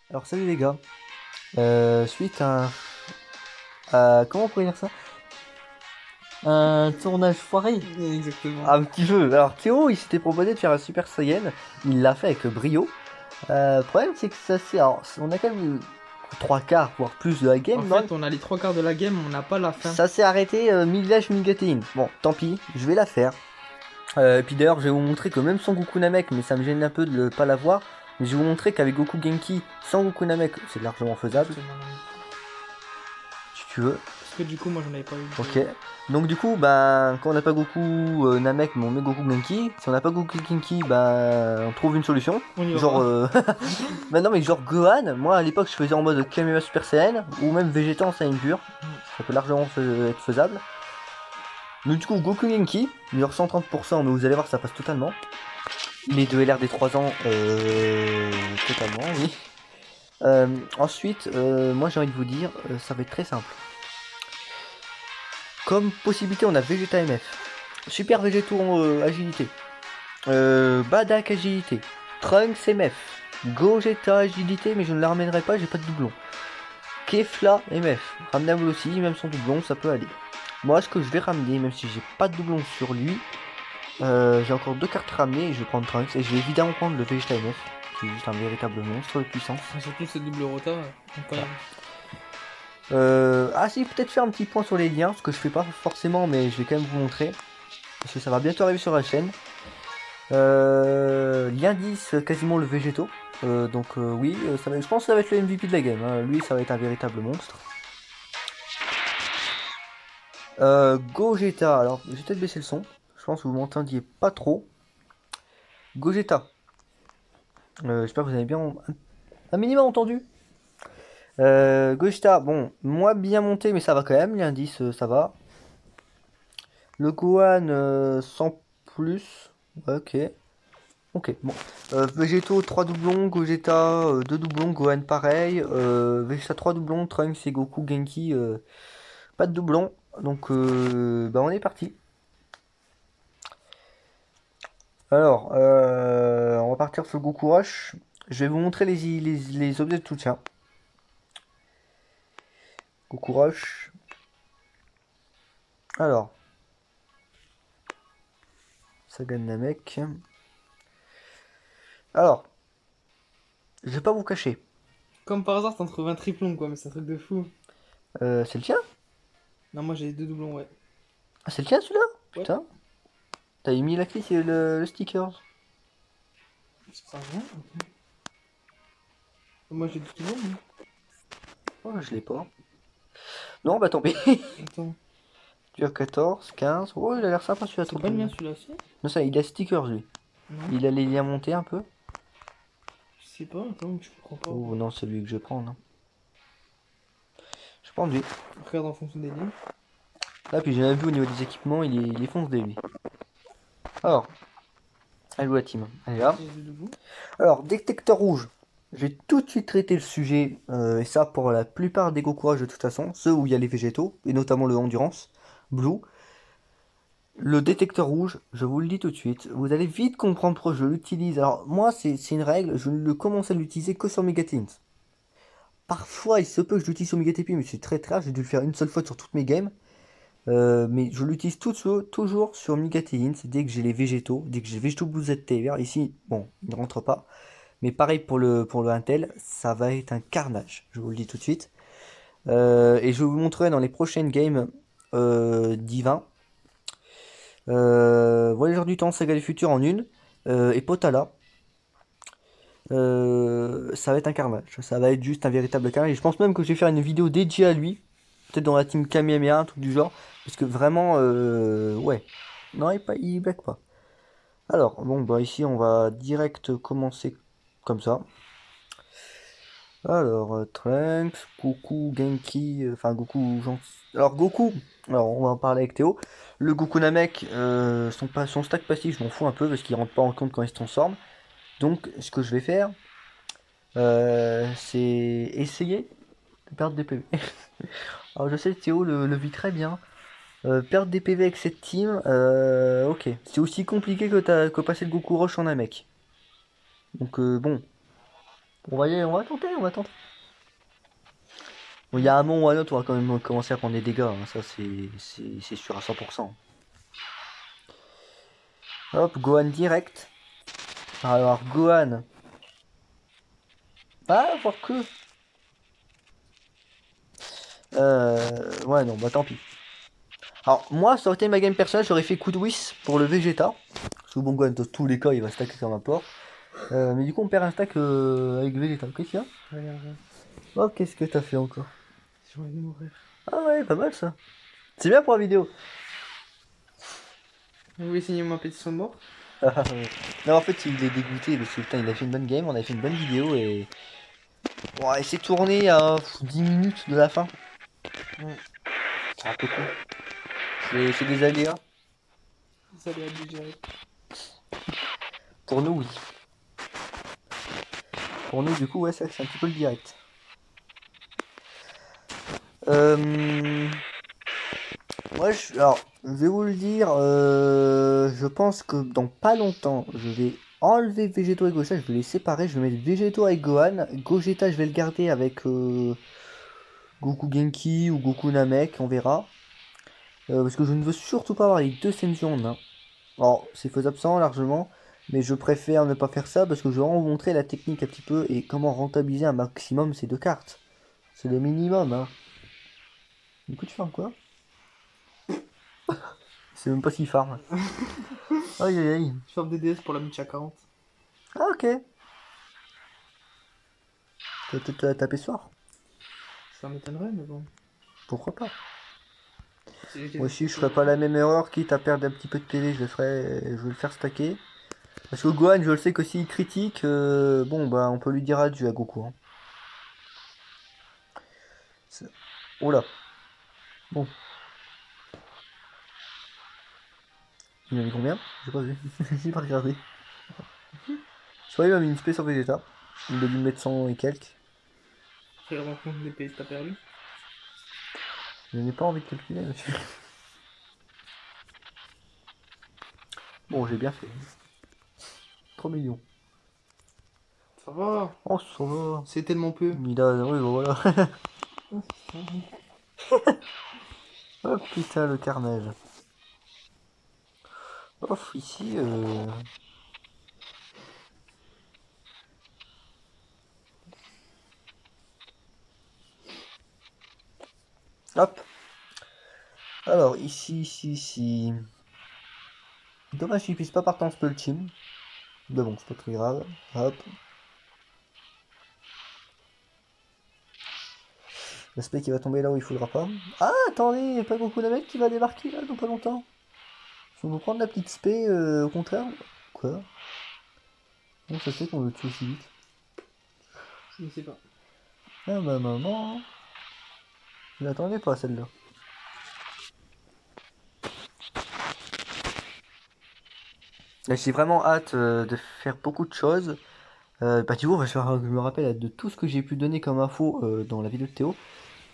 Alors salut les gars. Suite comment on pourrait dire ça? Un tournage foiré. Exactement. Un petit peu. Alors Théo, il s'était proposé de faire un Super Saiyan. Il l'a fait avec brio. Le problème c'est que ça c'est. Alors, on a quand même eu trois quarts, voire plus de la En game. fait, on a les trois quarts de la game, on n'a pas la fin. Ça s'est arrêté Mid-Age Migatin. Bon, tant pis, je vais la faire. Et puis d'ailleurs, je vais vous montrer que même sans Goku Namek, mais ça me gêne un peu de ne pas l'avoir. Mais je vais vous montrer qu'avec Goku Genki, sans Goku Namek, c'est largement faisable. Justement, non. Si tu veux. Parce que du coup, moi, j'en avais pas eu Ok. de... Donc du coup, ben, quand on n'a pas Goku Namek, mais on met Goku Genki. Si on n'a pas Goku Genki, ben, on trouve une solution. On y Genre, va. bah non mais genre Gohan, moi à l'époque je faisais en mode Kamehameha Super Saiyan, ou même Vegeta en Saiyan pur. Ça peut largement être faisable. Donc du coup, Goku Genki, il meurt 130%, mais vous allez voir, ça passe totalement. Les deux LR des 3 ans, totalement, oui. Ensuite, moi j'ai envie de vous dire, ça va être très simple. Comme possibilité, on a Vegeta MF. Super Végéto agilité. Badak agilité. Trunks MF. Gogeta agilité, mais je ne la ramènerai pas, j'ai pas de doublon. Kefla MF. Ramenable aussi, même sans doublon, ça peut aller. Moi, ce que je vais ramener, même si j'ai pas de doublon sur lui, j'ai encore deux cartes ramenées et je vais prendre Trunks. Et je vais évidemment prendre le Vegeta MF, qui est juste un véritable monstre de puissance. Surtout ce double rota, incroyable. Ah si, peut-être faire un petit point sur les liens, ce que je fais pas forcément, mais je vais quand même vous montrer. Parce que ça va bientôt arriver sur la chaîne. Lien 10, quasiment le végétaux. Oui, je pense que ça va être le MVP de la game, hein. Lui, ça va être un véritable monstre. Gogeta, alors je vais peut-être baisser le son. Je pense que vous m'entendiez pas trop. Gogeta. J'espère que vous avez bien un minimum entendu. Gogeta, bon, moi bien monté, mais ça va quand même. Lien 10, ça va. Le Gohan, sans plus. Ouais, ok. Ok, bon. Végétaux, 3 doublons, Gogeta, 2 doublons, Gohan pareil, Vegeta 3 doublons, Trunks et Goku Genki, pas de doublons. Donc, bah on est parti. Alors, on va partir sur Goku Rush. Je vais vous montrer les objets de soutien. Goku Rush. Alors, Sagan Namek. Alors, je vais pas vous cacher. Comme par hasard, t'en trouves un triplon, quoi, mais c'est un truc de fou. C'est le tien? Non, moi, j'ai deux doublons, ouais. Ah, c'est le tien celui-là? Ouais, Putain, t'as mis la clé, c'est le sticker. c'est pas vrai. Moi, j'ai deux doublons, moi. Oh, je l'ai pas. Non, bah tant pis. Attends, Tu as 14, 15. Oh, il a l'air sympa celui-là, ton c'est pas le peu. mien, celui-là, si? Non, ça, il a stickers lui. Non, Il a les liens montés un peu. je sais pas, attends, je comprends pas. Oh non, c'est lui que je prends, non. Je prends lui. Regarde en fonction des lignes. Là, puis j'ai vu au niveau des équipements, il est foncé lui. Alors, allô la team. Allez là. J'ai deux doublons. Alors, détecteur rouge. Je vais tout de suite traiter le sujet, et ça pour la plupart des Gokurages de toute façon, ceux où il y a les végétaux, et notamment le Endurance, Blue. Le détecteur rouge, je vous le dis tout de suite, vous allez vite comprendre pourquoi je l'utilise. Alors, moi, c'est une règle, je ne commence à l'utiliser que sur Megatins. Parfois, il se peut que je l'utilise sur Megatepi, mais c'est très très rare, j'ai dû le faire une seule fois sur toutes mes games. Mais je l'utilise toujours sur Megateins, dès que j'ai les végétaux, dès que j'ai végétaux Blue ZT Ici, bon, il ne rentre pas. Mais pareil pour le Intel, ça va être un carnage, je vous le dis tout de suite. Et je vous montrerai dans les prochaines games divins. Voyageur du temps, Saga du futur en une. Et Potala. Ça va être un carnage. Ça va être juste un véritable carnage. Et je pense même que je vais faire une vidéo dédiée à lui. Peut-être dans la team Kamehameha, un truc du genre. Parce que vraiment, ouais. Non, il blague pas. Alors, bon, bah ici, on va direct commencer comme ça. Alors, Trunks, Goku, Genki, enfin Goku, alors Goku, alors on va en parler avec Théo. Le Goku Namek, son stack passif, je m'en fous un peu parce qu'il rentre pas en compte quand il se transforme. Donc, ce que je vais faire, c'est essayer de perdre des PV. Alors, je sais que Théo le vit très bien. Perdre des PV avec cette team, ok. C'est aussi compliqué que passer le Goku Rush en Namek. Donc, bon. On va tenter, on va tenter. Bon, il y a un moment ou un autre, on va quand même commencer à prendre des dégâts, hein. Ça c'est sûr à 100%. Hop, Gohan direct. Alors, Gohan. Ah, voir que. Ouais, non, bah tant pis. Alors, moi, ça aurait été ma game personnelle, j'aurais fait coup de whis pour le Vegeta. Parce que bon, Gohan, dans tous les cas, il va stacker comme un porc. Mais du coup, on perd un stack avec Vegeta. Qu'est-ce qu'il y a? Regarde, regarde. Oh, qu'est-ce que t'as fait encore? J'ai envie de mourir. Ah ouais, pas mal ça. C'est bien pour la vidéo. Vous voulez signer ma pétition de mort? Non, en fait, il est dégoûté parce que putain, il a fait une bonne game, on a fait une bonne vidéo et. Bon, et c'est tourné à 10 minutes de la fin. Ouais. C'est un peu con. C'est des aléas. Ça allait être direct. Pour nous, oui. Pour nous, du coup, ouais, c'est un petit peu le direct. Moi, alors, je vais vous le dire, je pense que dans pas longtemps, je vais enlever Végéto et Gogeta, je vais les séparer, je vais mettre Végéto avec Gohan, Gogeta, je vais le garder avec Goku Genki ou Goku Namek, on verra. Parce que je ne veux surtout pas avoir les deux Senzu en un. Alors, c'est faisable sans largement, mais je préfère ne pas faire ça parce que je vais vraiment vous montrer la technique un petit peu et comment rentabiliser un maximum ces deux cartes. C'est le minimum, hein. Du coup, tu fais quoi? C'est même pas si farm. Aïe aïe aïe. Je ferme des DS pour la Micha 40. Ah, ok. T'as tapé ce soir? Ça m'étonnerait, mais bon. Pourquoi pas? C'est Moi aussi, je ferais pas la même erreur, quitte à perdre un petit peu de PV, je vais le faire stacker. Parce que Gohan, je le sais que s'il critique, bon, bah, on peut lui dire adieu à Goku, hein. Oh là. Bon. Il a mis combien? J'ai pas vu. J'ai pas regardé. Je crois qu'il m'a mis une spé sur Vegeta. Il a dû me mettre 100 et quelques. Après, rencontre d'épée, t'as perdu. Je n'ai pas envie de calculer, monsieur. Bon, j'ai bien fait. 3 millions. Ça va. Oh, ça va. C'est tellement peu. Il a... Oui, bah voilà. Oh putain, le carnage. Off, ici... Hop. Alors, ici... Dommage qu'il puisse pas partir en spell team. Mais bon, c'est pas très grave. Hop. L'aspect qui va tomber là où il faudra pas. Ah, attendez, y a pas beaucoup de mecs qui va débarquer là dans pas longtemps. Ils vont nous prendre la petite spé au contraire. Quoi? Comment ça se fait qu'on le tue aussi vite? Je ne sais pas. Ah bah maman. Je l'attendais pas celle-là. Là, j'ai vraiment hâte de faire beaucoup de choses. Bah du coup, je me rappelle de tout ce que j'ai pu donner comme info dans la vidéo de Théo.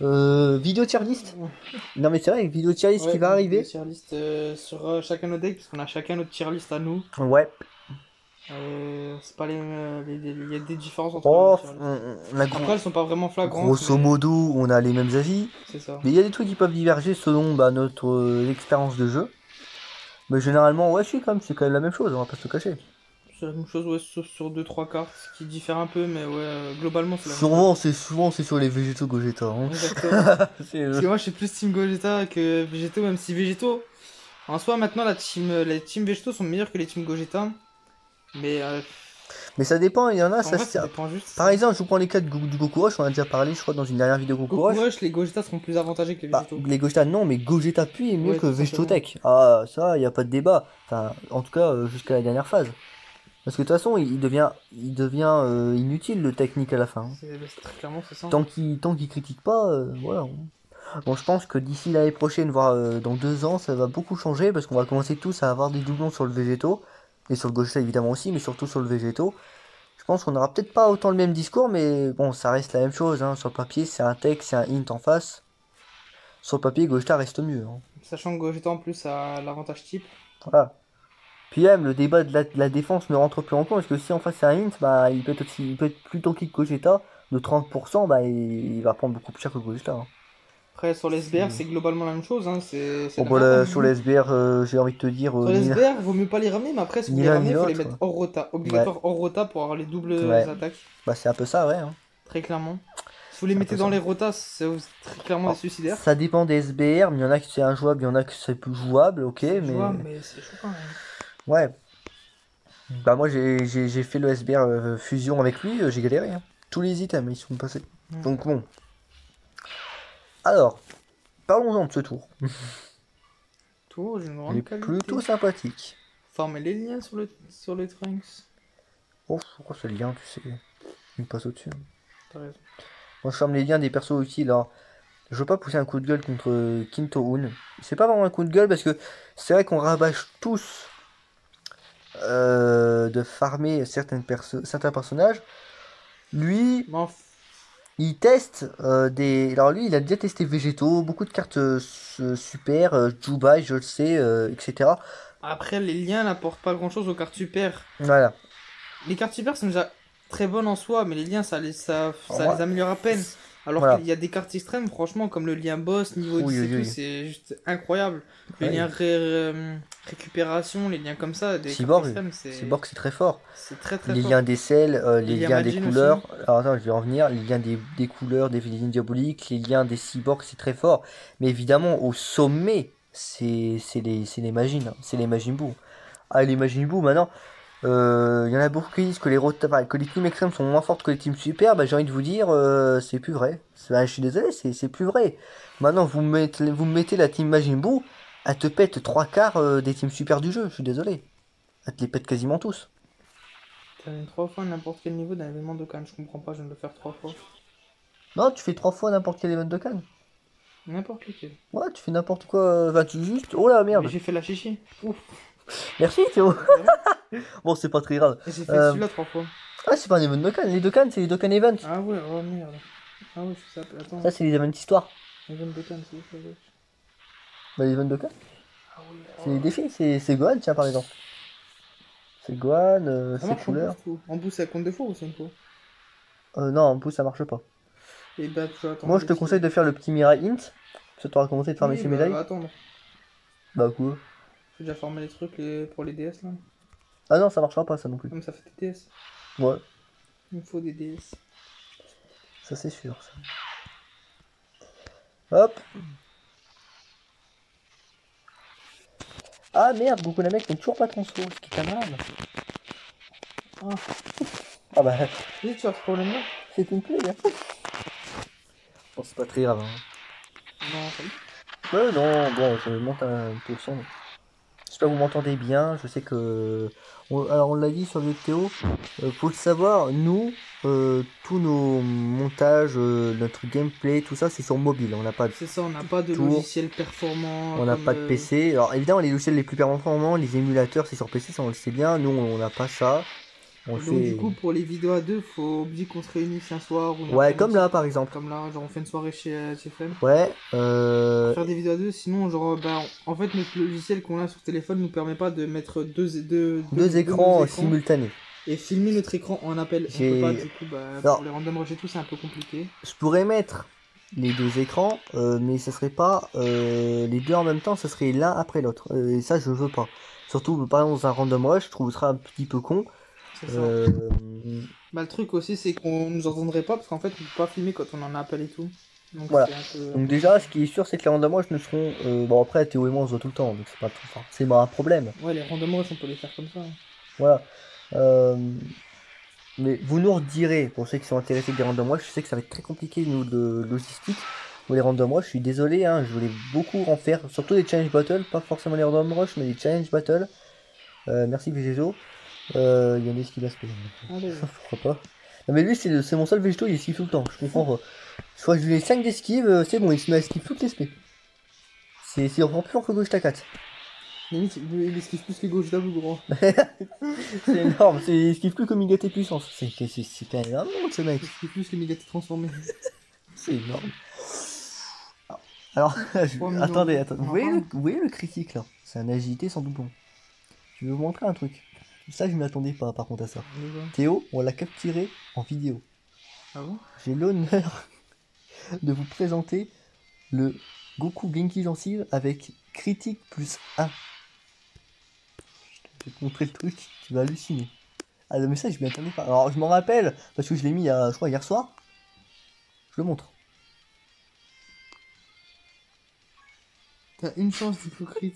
Vidéo tier list. Non mais c'est vrai, vidéo tier list qui va arriver. Tier list sur chacun nos decks, parce qu'on a chacun notre tier list à nous. Ouais. C'est pas les, il y a des différences entre Oh, les tier list. on a Après, elles sont pas vraiment flagrantes. grosso mais modo, on a les mêmes avis. c'est ça. Mais il y a des trucs qui peuvent diverger selon bah, notre expérience de jeu. Mais généralement, ouais, c'est quand même la même chose, on va pas se le cacher. C'est la même chose, ouais, sauf sur 2-3 cartes qui diffèrent un peu, mais ouais, globalement, c'est la même chose. Souvent, c'est sur les végétaux Gogeta, hein. Exactement. C'est, Parce que moi, je suis plus Team Gogeta que Végétaux, même si Végétaux, en soi, maintenant, les teams Végétaux sont meilleurs que les teams Gogeta. Mais Mais ça dépend, il y en a, en ça vrai, se ça tient. dépend juste. Par exemple, je vous prends les cas du Goku Rush, on en a déjà parlé, je crois, dans une dernière vidéo Goku Goku Rush. Rush, les Gogeta seront plus avantagés que les Bah, Végétaux. les Gogeta, non, mais Gogeta Puis est mieux Ouais, que tout Vegetotech. Ah, ça, y a pas de débat. Enfin, en tout cas, jusqu'à la dernière phase. Parce que de toute façon, il devient inutile le technique à la fin. Très clairement, c'est ça. Tant qu'il critique pas, voilà. Bon, je pense que d'ici l'année prochaine, voire dans 2 ans, ça va beaucoup changer parce qu'on va commencer tous à avoir des doublons sur le végétaux et sur le Gogeta évidemment aussi, mais surtout sur le végétaux. Je pense qu'on n'aura peut-être pas autant le même discours, mais bon, ça reste la même chose, hein. Sur le papier, c'est un texte, c'est un int en face. Sur le papier, Gogeta reste mieux, hein. Sachant que Gogeta en plus a l'avantage type. Voilà. Puis même, le débat de la défense ne rentre plus en compte, parce que si en face c'est un int, bah, il peut être plus tanky que Gogeta, de 30%, bah, il va prendre beaucoup plus cher que Gogeta, hein. Après, sur les SBR, C'est- c'est globalement la même chose, hein, c'est Bon, la bah, merde, hein. sur les SBR, j'ai envie de te dire, Sur les SBR, vaut mieux pas les ramener, mais après, si vous ni les l'un ramenez, ni il faut les l'autre. mettre hors rota. Ouais, Obligatoire hors rota pour avoir les doubles ouais. attaques, Bah, c'est un peu ça, ouais, hein. très clairement. Si vous les C'est un mettez peu dans ça. les rotas, c'est très clairement des Alors, suicidaires. ça dépend des SBR, mais il y en a que c'est injouable, il y en a que c'est plus jouable, ok, C'est mais jouable, mais c'est chaud quand même. ouais. Bah, moi, j'ai fait le SBR fusion avec lui, j'ai galéré, hein. Tous les items, ils sont passés. Hmm. Donc, bon. Alors, parlons-en de ce tour. Tour d'une Il est grande qualité. plutôt sympathique. Former les liens sur le Trunks. Oh, pourquoi ce lien, tu sais, il me passe au-dessus. T'as raison. Moi, je ferme les liens des persos utiles. Alors, je veux pas pousser un coup de gueule contre Kinto-un. C'est pas vraiment un coup de gueule parce que c'est vrai qu'on rabâche tous de farmer certains personnages. Lui, Mais il teste des. Alors, lui, il a déjà testé Végétaux, beaucoup de cartes super, Jubai, je le sais, etc. après, les liens n'apportent pas grand chose aux cartes super. Voilà. Les cartes super sont déjà très bonnes en soi, mais les liens, Alors, ça les moi, améliore à peine. Alors voilà. qu'il y a des cartes extrêmes, franchement, comme le lien boss, niveau Oui, 10 et oui, tout, oui. c'est juste incroyable. Les Ouais. liens récupération, les liens comme ça, des cartes Cyborg, extrêmes, Cyborg, c'est très fort. c'est très très Les fort. liens des selles, Les les liens liens des Majin aussi. couleurs. Alors attends, je vais en venir. Les liens des couleurs, des lignes diaboliques, les liens des cyborgs, c'est très fort. Mais évidemment, au sommet, c'est les Majin, hein. C'est les Majin Buu. Ah, les Majin Buu, maintenant, il y en a beaucoup qui disent que enfin, que les teams extrêmes sont moins fortes que les teams super. Bah, j'ai envie de vous dire, c'est plus vrai. Je suis désolé, c'est plus vrai. Maintenant, vous me mettez la team Majin Buu, elle te pète trois quarts des teams super du jeu. Je suis désolé. Elle te les pète quasiment tous. Termine 3 fois à n'importe quel niveau d'un événement de Cannes, je comprends pas, je viens de le faire 3 fois. Non, tu fais trois fois n'importe quel event de Cannes. N'importe lequel. Ouais, tu fais n'importe quoi. Enfin, tu juste. Oh là, Mais merde. j'ai fait la chichi. Ouf. Merci, Théo. C'est vrai. Bon, c'est pas très grave. Et j'ai fait Euh, celui-là 3 fois. Ah, c'est pas un event de Cannes. Les de Cannes, c'est les Dokkan Events. Ah ouais, oh merde. Ah ouais, je sais ça. Attends, Ça, c'est les events histoire. event de Cannes, c'est ça, ouais. Bah, les events de Cannes, Ah oui, c'est les oh. défis. C'est Gohan, tiens, par exemple. C'est Gohan, Ça c'est marche en couleurs. boost ou en boost ça compte 2 fois ou c'est une fois? Non, en plus, ça marche pas. Et bah tu vas attendre Moi, je te les conseille skills. de faire le petit Mirai Int. Ça t'aura commencé de farmer Oui, ses bah médailles. va attendre. Bah, quoi. J'ai déjà formé les trucs pour les DS là. Ah non, ça marchera pas, ça non plus. Comme ça fait des DS. Ouais, Il me faut des DS. ça c'est sûr. Ça. Hop. Ah merde, Goku Namek n'est toujours pas transfo, ce qui est malade. Ah, Ah bah, oui, tu as ce problème là? c'est une plaie, hein. Bon, c'est pas très grave, hein. Non, ça y Ouais, non, bon, je monte un peu le son. J'espère que vous m'entendez bien. Je sais que. Alors, on l'a dit sur le Théo. Faut le savoir, nous, tous nos montages, notre gameplay, tout ça, c'est sur mobile. On n'a pas de c'est ça, on n'a pas de tour, logiciel performant on n'a comme. pas de PC. Alors, évidemment, les logiciels les plus performants, les émulateurs, c'est sur PC, ça on le sait bien. Nous, on n'a pas ça. On Et le donc du fait. coup pour les vidéos à deux, faut obliger qu'on se réunisse un soir ou une Ouais, comme après-midi. là, par exemple. Comme là, genre on fait une soirée chez Flemme. Ouais, Pour faire des vidéos à deux, sinon genre bah en fait notre logiciel qu'on a sur téléphone nous permet pas de mettre deux écrans simultanés. et filmer notre écran en appel. On peut pas du coup bah Alors, pour les random rush et tout c'est un peu compliqué. je pourrais mettre les deux écrans, mais ça serait pas les deux en même temps, ça serait l'un après l'autre. Et ça, je veux pas. Surtout, par exemple, dans un random rush, je trouve ça un petit peu con. C'est ça. Euh, Bah le truc aussi c'est qu'on nous entendrait pas parce qu'en fait on peut pas filmer quand on en appelle et tout. Donc Voilà. c'est un peu. donc déjà, ce qui est sûr, c'est que les random rush ne seront... bon, après, Théo et moi, on se voit tout le temps, donc c'est pas trop... Enfin, c'est pas un problème. Ouais les random rush on peut les faire comme ça. Voilà. Euh, mais vous nous redirez, pour ceux qui sont intéressés des random rush, je sais que ça va être très compliqué, nous, de logistique. Pour les random rush, je suis désolé, hein, je voulais beaucoup en faire, surtout les challenge battles, pas forcément les random rush, mais les challenge battles. Merci Végéto. Il y en a qui laisse Allez. pourquoi pas. Non mais lui c'est mon seul Végéto, il esquive tout le temps, je comprends pas. Soit je lui ai 5 d'esquive, c'est bon, il se met à esquive toutes les spé. C'est encore plus fort que Gogeta 4. Limite il esquive plus que Gogeta plus gros. C'est énorme, il esquive plus que Migate puissance. C'est énorme ce mec. Il esquive plus que Migate transformé. C'est énorme. Alors, attendez. On en Vous voyez, parle. vous voyez le critique là? C'est un agilité sans doublon. je vais vous montrer un truc. Ça, je m'y attendais pas par contre à ça. De quoi? Théo, on l'a capturé en vidéo. Ah bon? J'ai l'honneur de vous présenter le Goku Genki Gencive avec critique plus 1. Je vais te montrer le truc, tu vas halluciner. Ah non mais ça je m'y attendais pas. Alors je m'en rappelle, parce que je l'ai mis je crois hier soir. Je le montre. T'as une chance de coup crit.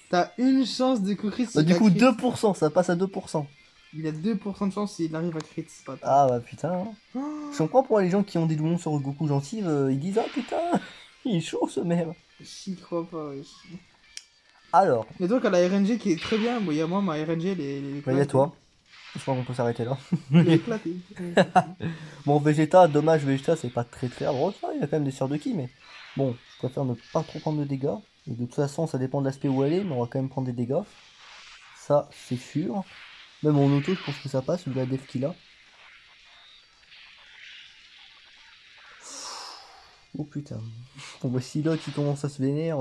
T'as une chance de coup crit. Bah, du coup 2%, ça passe à 2%. Il a 2% de chance s'il arrive à crit, c'est pas Ah bah putain. Hein. Oh, Je comprends pourquoi les gens qui ont des doublons sur Goku Gencive, ils disent ah putain, il est chaud ce merde. j'y crois pas, wesh. Alors, Et donc à la RNG qui est très bien, bon, il y a moi, ma RNG, elle est bah, y a éclatée. toi. Je crois qu'on peut s'arrêter là. Elle est éclatée. Bon, Vegeta, dommage, Vegeta, c'est pas très très drôle, ça, il y a quand même des sœurs de ki, mais bon, je préfère ne pas trop prendre de dégâts. Et de toute façon, ça dépend de l'aspect où elle est, mais on va quand même prendre des dégâts. Ça, c'est sûr. Même en auto, je pense que ça passe, vu la def qu'il a. Oh putain. Bon, bah, si là, qui commence à se vénère,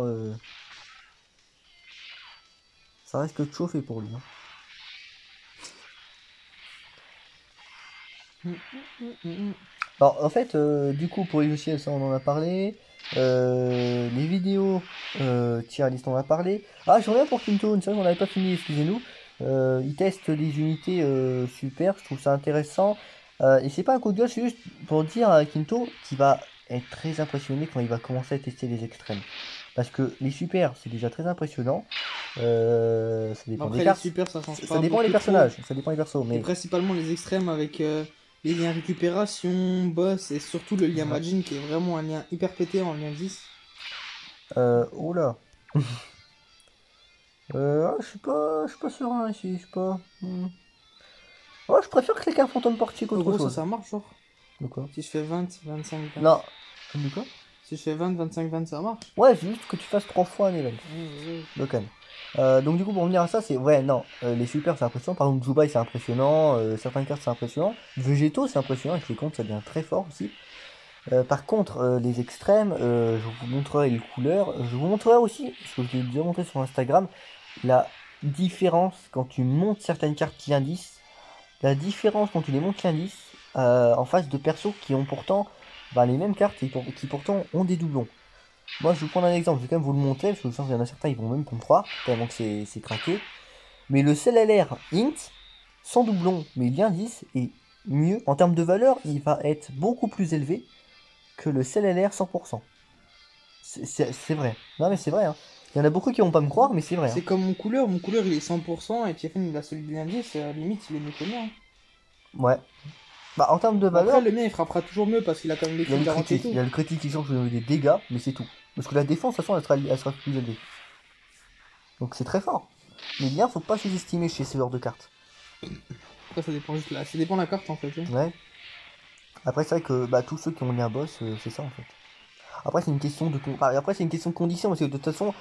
ça risque de chauffer pour lui. Hein. Alors, en fait, du coup, pour les logiciels, ça, on en a parlé. Les vidéos, tier list, on en a parlé. Ah, je reviens pour Kinto, c'est vrai qu'on n'avait pas fini, excusez-nous. Il teste les unités super, je trouve ça intéressant. Et c'est pas un coup de gueule, c'est juste pour dire à Kinto qu'il va être très impressionné quand il va commencer à tester les extrêmes. Parce que les super, c'est déjà très impressionnant. Ça dépend Après, des les cartes. super, ça change Ça pas dépend des beaucoup personnages, trop. ça dépend des persos. Et Mais principalement les extrêmes avec les liens récupération, boss et surtout le lien ouais. Majin qui est vraiment un lien hyper pété en lien 10. Oh là. Je suis pas serein ici, je sais pas. Ouais, je préfère cliquer un fantôme party En qu'autre gros, chose. ça marche, genre. De quoi? Si je fais 20, 25, 20. Non. De quoi? Si je fais 20, 25, 20, ça marche. Ouais, c'est juste que tu fasses 3 fois un event. Ouais. Local. Donc du coup, pour revenir à ça, c'est... Ouais, non. Les super, c'est impressionnant. Par exemple, Zubai, c'est impressionnant. Certaines cartes, c'est impressionnant. Végétaux, c'est impressionnant. Avec les comptes, ça devient très fort aussi. Par contre, les extrêmes, je vous montrerai les couleurs. Je vous montrerai aussi, parce que je l'ai déjà montré sur Instagram, la différence quand tu montes certaines cartes l'indice. La différence quand tu les montes l'indice en face de persos qui ont pourtant les mêmes cartes et qui pourtant ont des doublons. Moi, je vais vous prendre un exemple, je vais quand même vous le montrer, parce que je sens qu'il y en a certains, ils vont même pas me croire, tellement que c'est craqué. Mais le CLLR Int, sans doublon, mais l'indice est mieux. En termes de valeur, il va être beaucoup plus élevé que le CLLR 100%. C'est vrai. Non mais c'est vrai. Hein. Il y en a beaucoup qui vont pas me croire, mais c'est vrai. Hein. C'est comme mon couleur il est 100% et Tiffen il a celui de lien 10, limite il est mieux que le mien. Ouais. Bah en termes de Bon, après, valeur, le mien il frappera toujours mieux parce qu'il a quand même des il y a cris le garantis et critique. tout. Il y a le critique qui change au niveau des dégâts, mais c'est tout. Parce que la défense, de toute façon, elle sera plus élevée. Donc c'est très fort. Mais bien, faut pas sous-estimer chez ce genre de cartes. Après, ça dépend juste là. Ça dépend de la carte en fait. Hein. Ouais. Après, c'est vrai que tous ceux qui ont mis un boss, c'est ça en fait. Après, c'est une question de après, c'est une question de condition parce que de toute façon,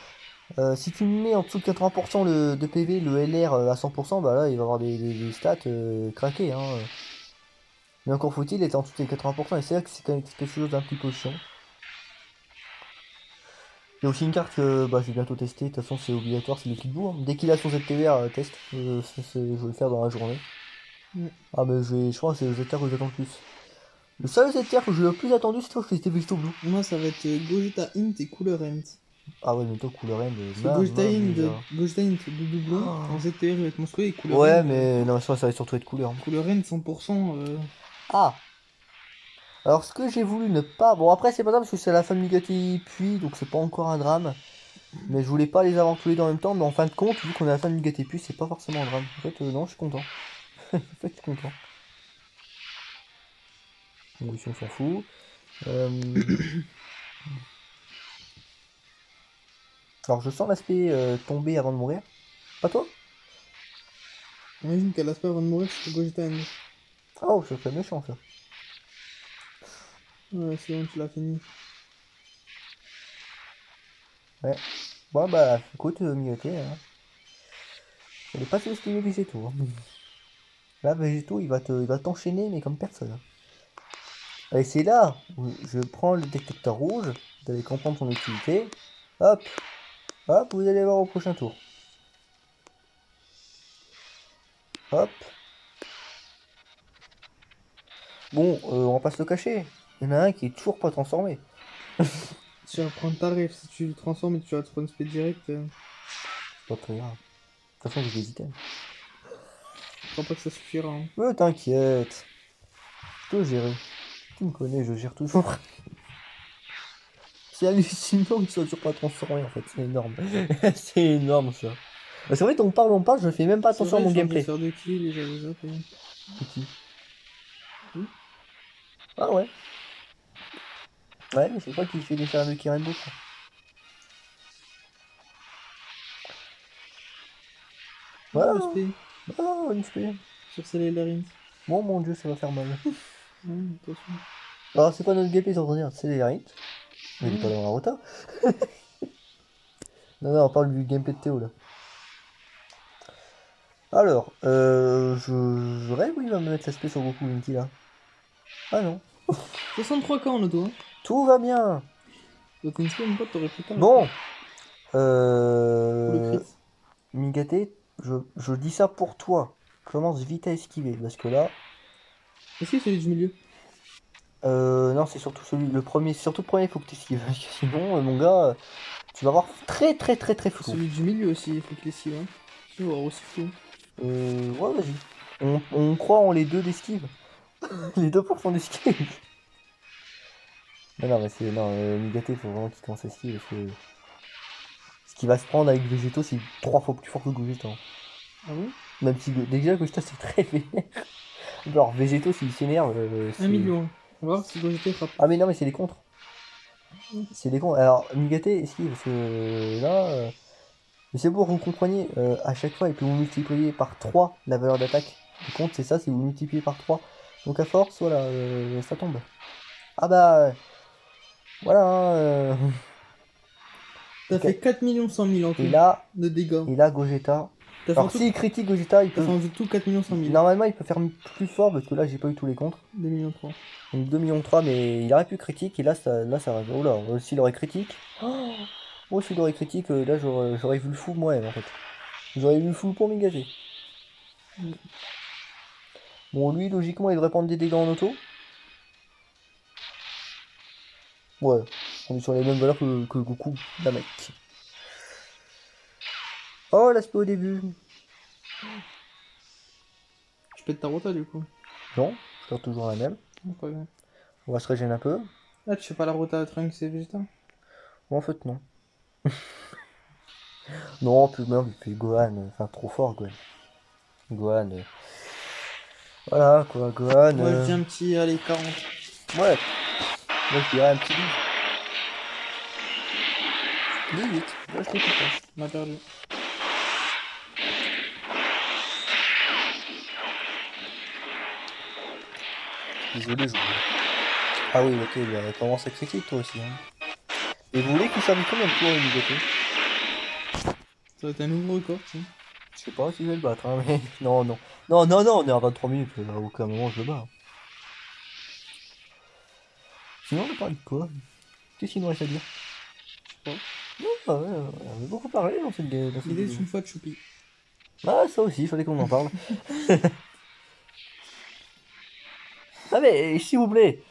si tu mets en dessous de 80% de PV, le LR à 100%, bah là, il va avoir des stats craquées. Hein. Mais encore faut-il être en dessous des 80%, et c'est là que c'est quand même quelque chose d'un petit peu chiant. Il y a aussi une carte que je vais bientôt tester, de toute façon c'est obligatoire, c'est le Kidboo. Hein. Dès qu'il a son ZTVR, test, je vais le faire dans la journée. Mm. Ah mais je crois que c'est le ZTR que j'attends le plus. Le seul ZTR que j'ai le plus attendu, c'est toi que c'était Vegeto Blue. Moi, ça va être Gogeta Int et Cooler Int. Ah ouais, mais toi, couleur M, Parce que Gogeta Int, mia. Gogeta Int de doublon, Oh. en ZTR il va être monstrueux et Cooler Ouais, Int. mais non, ça va surtout être couleur. Cooler Int 100%. Ah! Alors, ce que j'ai voulu ne pas. Bon, après, c'est pas grave parce que c'est la famille gâtée puis, donc c'est pas encore un drame. Mais je voulais pas les avoir tous les deux en même temps, mais en fin de compte, vu qu'on est la famille gâtée puis, c'est pas forcément un drame. En fait, non, je suis content. En fait, je suis content. Bon, ici, on s'en fout. Alors, je sens l'aspect tomber avant de mourir. Pas toi? Imagine qu'à l'aspect avant de mourir, c'est Gogeta Int. Oh, ça fait méchant ça. Ouais, c'est bon, tu l'as fini. Ouais. Bon, écoute, Miyoté, hein. Fallait pas sous-estimer Végéto. Hein. Là, Végéto, il va t'enchaîner, mais comme personne. Et c'est là où je prends le détecteur rouge, vous allez comprendre son utilité. Hop, hop, vous allez voir au prochain tour. Hop. Bon, on va pas se le cacher. Il y en a un qui est toujours pas transformé. Tu vas prendre ta ref, si tu le transformes et tu vas te prendre speed direct, C'est pas très grave. De toute façon, j'ai des items. je crois pas que ça suffira. Hein. T'inquiète. Je peux gérer. Tu me connais, je gère toujours. C'est hallucinant qu'il soit toujours pas transformé en fait. C'est énorme. C'est énorme ça. Parce qu'en fait, on parle, je fais même pas C'est attention à vrai, mon je suis en train de gameplay. faire 2 kills et j'avais zappé. C'est qui? Hmm. Ah ouais. Ouais, mais c'est toi qui fais des faire de Kirenbo, quoi. Oh, Voilà. respect Ah, une spé. sur Célélarine. Bon, mon dieu, ça va faire mal. Attention. Alors, c'est pas notre gameplay, c'est en train de dire, c'est les Rite. Mais il est pas Hmm. dans la rota. Non, non, on parle du gameplay de Théo là. Alors, je rêve où il va me mettre l'aspect sur Goku Linky là. Ah non. 63K en auto. Hein. Tout va bien. Donc une spé, mon pote, t'aurais pris tard. Bon. Pour le crit. Migate, je dis ça pour toi. Commence vite à esquiver. Parce que là. Est-ce que c'est celui du milieu? Non, c'est surtout le premier. Surtout le premier, il faut que tu esquives. Parce que sinon, mon gars, tu vas avoir très très très très flou. Celui du milieu aussi, il faut qu'il esquive. Hein. Tu vas avoir aussi flou. Ouais, vas-y. On croit en les deux d'esquive. Les 2% d'esquive. Non, non, mais c'est. Non, Migate, il faut vraiment qu'il commence à esquiver. Parce que ce qu'il va se prendre avec Végéto, c'est 3 fois plus fort que Gogeta. Hein. Ah bon? Même si déjà Gogeta, c'est très vénère. Alors, Végéto, s'il s'énerve. 1 million. On va voir si Gogeta frappe. Ah, mais non, mais c'est les contres. C'est les contres. Alors, Migate, esquive. Parce que là. Mais c'est pour que vous compreniez, à chaque fois, et puis vous multipliez par 3 la valeur d'attaque du compte, c'est ça, si vous multipliez par 3. Donc à force, voilà, ça tombe. Ah bah, voilà. Hein. T'as fait 4 100 000 en tout Et là, de dégâts. Gogeta. T'as fait en Alors tout, s'il critique Gogeta, il t'as peut. fait en tout 4 100 000. Normalement, il peut faire plus fort, parce que là, j'ai pas eu tous les contres. 2 millions 3. Donc 2 millions 3, mais il aurait pu critique, et là ça va. Oh là, s'il aurait critique. Oh, s'il aurait critique, là, j'aurais vu le fou moi-même, en fait. J'aurais vu le fou pour m'engager. Mm. Bon, lui, logiquement, il devrait prendre des dégâts en auto. Ouais, on est sur les mêmes valeurs que Goku, la mec. Oh, l'aspect au début. Je pète ta rota du coup. Non, je garde toujours la même. Oh, pas grave. On va se régénérer un peu. Ah, tu fais pas la rota à Trunks et Vegeta? Bon, en fait, non. Non, plus même, puis Gohan, enfin, trop fort, Gohan. Gohan, voilà, quoi, Gohan. Moi je dis un petit, allez, 40. Ouais, moi, je dirais un petit 10. 18, là, je te comprends. On a perdu. Désolé, je. Ah oui, ok, bah, commence à critique, toi aussi. Hein. Et vous voulez qu'il serve combien de tours, les Ça va être un nouveau record, tu sais. Je sais pas si je vais le battre, hein, mais non, non. Non, non, non, on est à 23 minutes, à aucun moment je le bats. Hein. Sinon, on a parlé de quoi? Qu'est-ce qu'il nous reste à dire? Je sais Ah ouais, on a beaucoup parlé dans cette pas. cette L'idée vidéo. c'est une fois de Choupi. Ah, ça aussi, il fallait qu'on en parle. Ah, mais s'il vous plaît,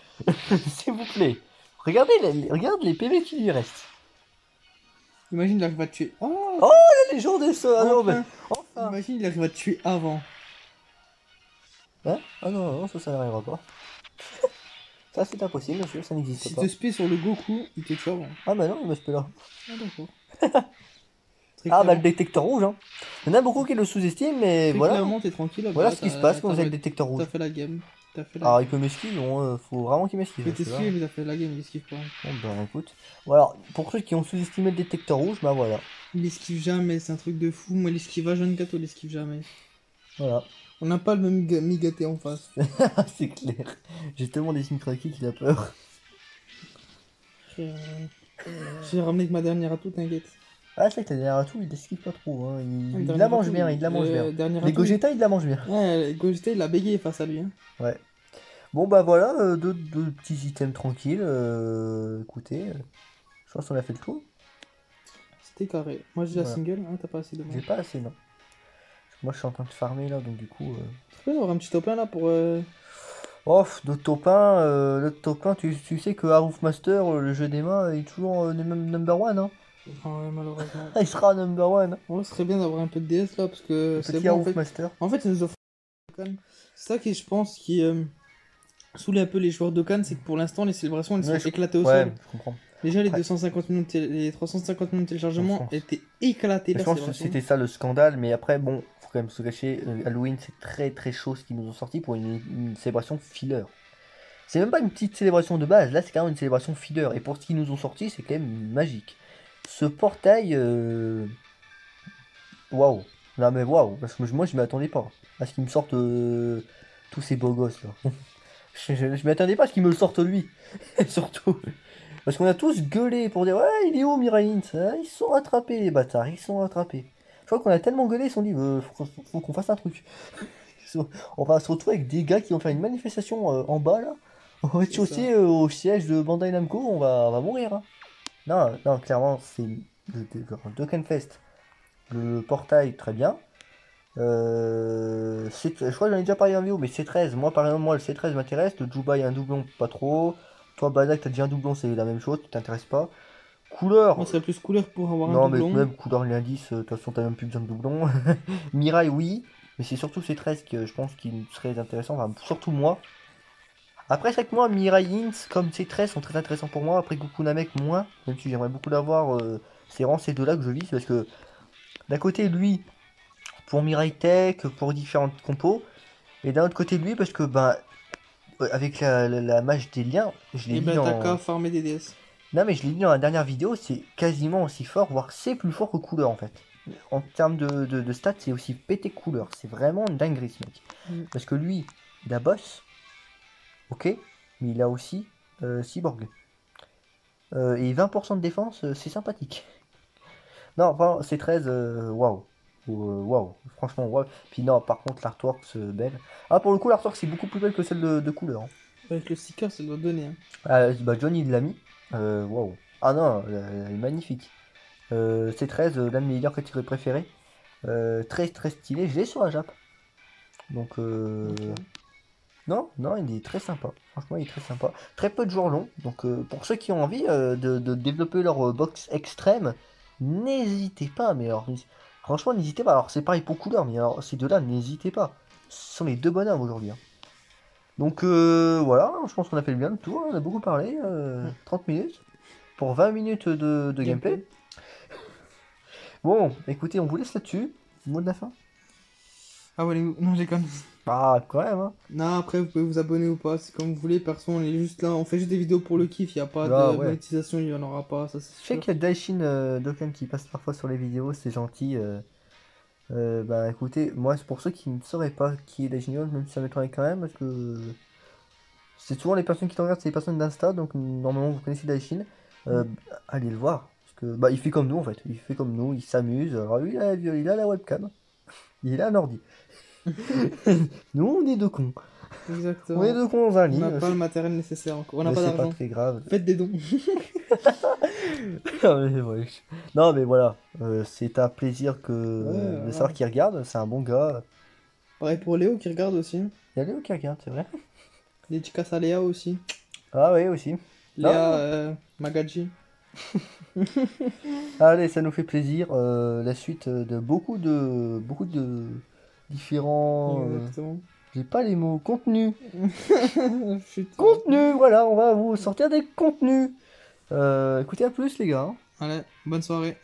s'il vous plaît, regardez regarde les PV qui lui restent. Imagine il arrive à te tuer. Oh, Oh, la légende est ça! Ah non, mais. enfin. Enfin! Imagine il arrive à te tuer avant. Hein? Ah non, non, ça n'arrivera pas. Ça, c'est impossible, monsieur, ça n'existe Si pas. te spé sur le Goku, il te tue avant. Ah, bah non, il me spé là. Ah, d'accord. Très Ah, bah clairement- le détecteur rouge, hein. Il y en a beaucoup qui le sous-estiment, mais très voilà. clairement, t'es tranquille. là, Voilà bah, ce qui se t'as- passe quand vous t'as avez le fait- détecteur rouge. T'as fait la game. T'as fait la Alors, game. il peut m'esquiver, bon, faut vraiment qu'il Il m'esquive. peut parce que là- t'esquiver, mais t'as fait la game, il esquive pas. Bon, bah écoute. Voilà, pour ceux qui ont sous-estimé le détecteur rouge, bah voilà. Il esquive jamais, c'est un truc de fou. Moi, l'esquivage 24, il esquive jamais. Voilà. On n'a pas le même Migaté en face. C'est clair. J'ai tellement des Synchroki qu'il a peur. Euh, J'ai ramené que ma dernière atout, t'inquiète. Ah, c'est vrai que la dernière atout, il esquive pas trop. Hein. Il Dernière la mange atout, bien, il la mange bien. dernière Les atout, Gogeta, il la mange bien. Ouais, Gogeta, il a bégayé face à lui. Hein. Ouais. Bon, bah voilà, deux petits items tranquilles. Écoutez, je pense qu'on a fait le tour. C'était carré. Moi, j'ai la Voilà. single. Hein, t'as pas assez de J'ai mal. pas assez, non. Moi, je suis en train de farmer là, donc du coup. Tu peux avoir un petit top 1 là pour. Oh, notre top 1, tu sais que Harouf Master, le jeu des mains, il est toujours number one, hein. Ah ouais, malheureusement. Il sera number one. Ouais, ce serait bien d'avoir un peu de DS là parce que Le c'est petit bon en Harouf fait. Master. En fait, ils nous offrent Dokkan. C'est ça qui, je pense, qui saoulait un peu les joueurs Dokkan, c'est que pour l'instant, les célébrations elles Ouais, sont éclatées au ouais, sol. je comprends. Déjà, les Après, 250 millions les 350 millions de téléchargements France. étaient éclatés Je la pense que célébration. c'était ça le scandale, mais après, bon, faut quand même se cacher. Halloween, c'est très très chaud ce qu'ils nous ont sorti pour une célébration filler. C'est même pas une petite célébration de base, là c'est quand même une célébration filler. Et pour ce qu'ils nous ont sorti, c'est quand même magique. Ce portail, waouh. Non mais waouh, parce que moi je m'y attendais pas. À ce qu'ils me sortent tous ces beaux gosses là. Je m'y attendais pas à ce qu'ils me le sortent lui. Surtout. Parce qu'on a tous gueulé pour dire ouais il est où Mirai Hintz, hein, ils se sont rattrapés les bâtards, ils se sont rattrapés. Je crois qu'on a tellement gueulé, ils se sont dit faut qu'on fasse un truc. On va se retrouver avec des gars qui vont faire une manifestation en bas là. Au C'est ça. rez-de-chaussée, au siège de Bandai Namco, on va mourir, hein. Non, non, clairement, c'est le Dokkenfest. Le portail, très bien. Je crois que j'en ai déjà parlé en vidéo, mais C13, moi par exemple, moi le C13 m'intéresse. Le Juba, il y a un doublon, pas trop. Toi, Badak, t'as déjà un doublon, c'est la même chose, tu t'intéresses pas. Moi, Couleur, ce serait plus couleur pour avoir un non, mais doublon. même couleur l'indice, de toute façon, t'as même plus besoin de doublon. Mirai, oui, mais c'est surtout C13 que je pense qu'il serait intéressant, enfin, surtout moi. Après, chaque mois, Mirai Hintz comme C13 sont très intéressants pour moi. Après, Goku Namek, moins, même si j'aimerais beaucoup l'avoir. C'est vraiment ces deux-là que je vise parce que d'un côté, lui, pour Mirai Tech, pour différentes compos, et d'un autre côté, lui, parce que, ben, avec la mage des liens, je l'ai Et dit ben, t'as qu'à en. farmer des DS. Non, mais je l'ai dit dans la dernière vidéo, c'est quasiment aussi fort, voire c'est plus fort que couleur en fait. En termes de stats, c'est aussi pété que couleur. C'est vraiment une dinguerie ce mec. Mm. Parce que lui, il a boss, ok, mais il a aussi cyborg. Et 20% de défense, c'est sympathique. Non, vraiment, c'est 13, waouh. Waouh, franchement, waouh. Puis non, par contre, l'artwork, belle. Ah, pour le coup, l'artwork, c'est beaucoup plus belle que celle de couleur, hein. Avec le sticker, ça doit donner. Hein. Ah, bah, Johnny, il l'a mis. Waouh. Ah non, elle est magnifique. C13, l'un de mes meilleures catégories préférées. Très très stylé, je l'ai sur la Jap. Donc, Ok. non, non, il est très sympa. Franchement, il est très sympa. Très peu de jours longs. Donc, pour ceux qui ont envie de développer leur box extrême, n'hésitez pas. Mais alors, franchement, n'hésitez pas. Alors, c'est pareil pour couleur, mais alors, ces deux-là, n'hésitez pas. Ce sont les deux bonhommes aujourd'hui, hein. Donc, voilà, je pense qu'on a fait bien le tour. On a beaucoup parlé. Mm. 30 minutes pour 20 minutes de gameplay. Bon, écoutez, on vous laisse là-dessus. Mot de la fin? Ah ouais, non, j'ai quand Ah, quand même, hein. Non, après, vous pouvez vous abonner ou pas, c'est comme vous voulez. Perso, on est juste là, on fait juste des vidéos pour le kiff, il n'y a pas Ah, de ouais. monétisation, il n'y en aura pas, ça c'est Je sais sûr. qu'il y a Daishin Dokkan qui passe parfois sur les vidéos, c'est gentil. Bah écoutez, moi c'est pour ceux qui ne sauraient pas qui est Daishin Yon, même si ça m'étonnerait quand même, parce que c'est souvent les personnes qui te regardent, c'est les personnes d'Insta, donc normalement vous connaissez Daishin. Mm. Allez le voir, parce que bah il fait comme nous en fait, il fait comme nous, il s'amuse. Alors lui il a la webcam, il a un ordi. Nous on est deux cons. On est Exactement. deux cons dans un On lit, n'a pas le matériel nécessaire encore, on n'a mais pas c'est pas d'argent. très grave. Faites des dons. Ah, mais wesh. Non mais voilà, c'est un plaisir Ouais, de voilà. savoir qu'il regarde, c'est un bon gars. Pareil pour Léo qui regarde aussi. Il y a Léo qui regarde, c'est vrai. Dédicace à Léa aussi. Ah oui aussi. Léa Non, Magadji. allez, ça nous fait plaisir. La suite de beaucoup de différents. Exactement. J'ai pas les mots. Contenu. Putain. Contenu, voilà, on va vous sortir des contenus. Écoutez, à plus les gars, hein. Allez, bonne soirée.